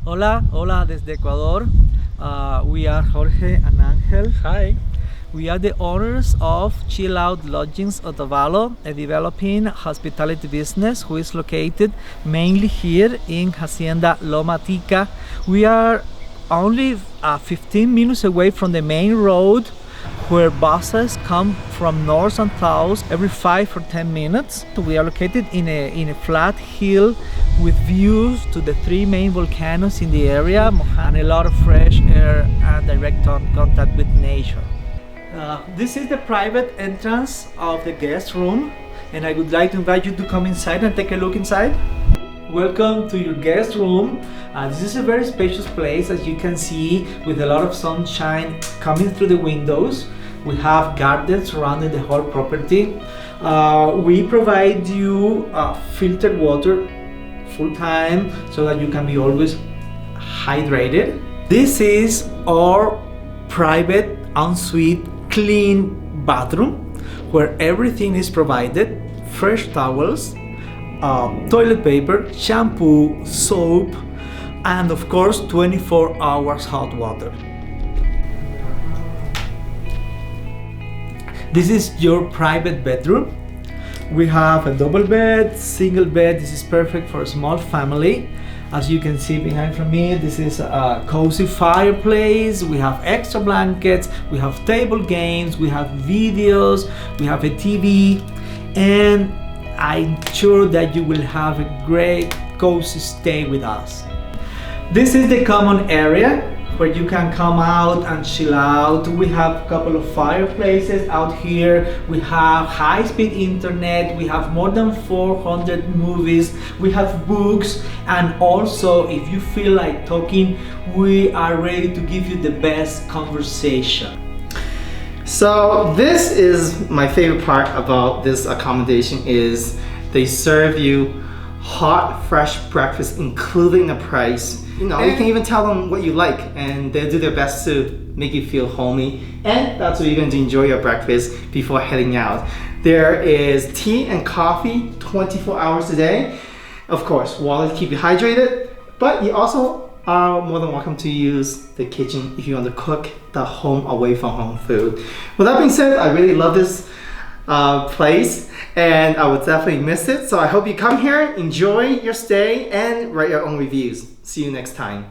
Hola, hola desde Ecuador. We are Jorge and Angel. Hi. We are the owners of Chill Out Lodgings Otavalo, a developing hospitality business who is located mainly here in Hacienda Loma, Tika. We are only 15 minutes away from the main road where buses come from north and south every 5 or 10 minutes. We are located in a flat hill with views to the 3 main volcanoes in the area and a lot of fresh air and direct contact with nature. This is the private entrance of the guest room, and I would like to invite you to come inside and take a look inside. Welcome to your guest room. This is a very spacious place, as you can see, with a lot of sunshine coming through the windows. We have gardens surrounding the whole property. We provide you filtered water full time so that you can be always hydrated. This is our private ensuite clean bathroom where everything is provided: fresh towels, toilet paper, shampoo, soap, and of course 24 hours hot water. This is your private bedroom. We have a double bed, single bed. This is perfect for a small family. As you can see behind from me, this is a cozy fireplace. We have extra blankets, we have table games, we have videos, we have a TV, and I'm sure that you will have a great cozy stay with us. This is the common area where you can come out and chill out. We have a couple of fireplaces out here. We have high-speed internet. We have more than 400 movies. We have books, and also if you feel like talking, we are ready to give you the best conversation. So this is my favorite part about this accommodation is they serve you hot, fresh breakfast, including the price. You know, you can even tell them what you like, and they'll do their best to make you feel homey. And that's what you're going to enjoy your breakfast before heading out. There is tea and coffee 24 hours a day. Of course, water to keep you hydrated, but you also are more than welcome to use the kitchen if you want to cook the home away from home food. With that being said, I really love this place, and I would definitely miss it. So I hope you come here, enjoy your stay, and write your own reviews. See you next time.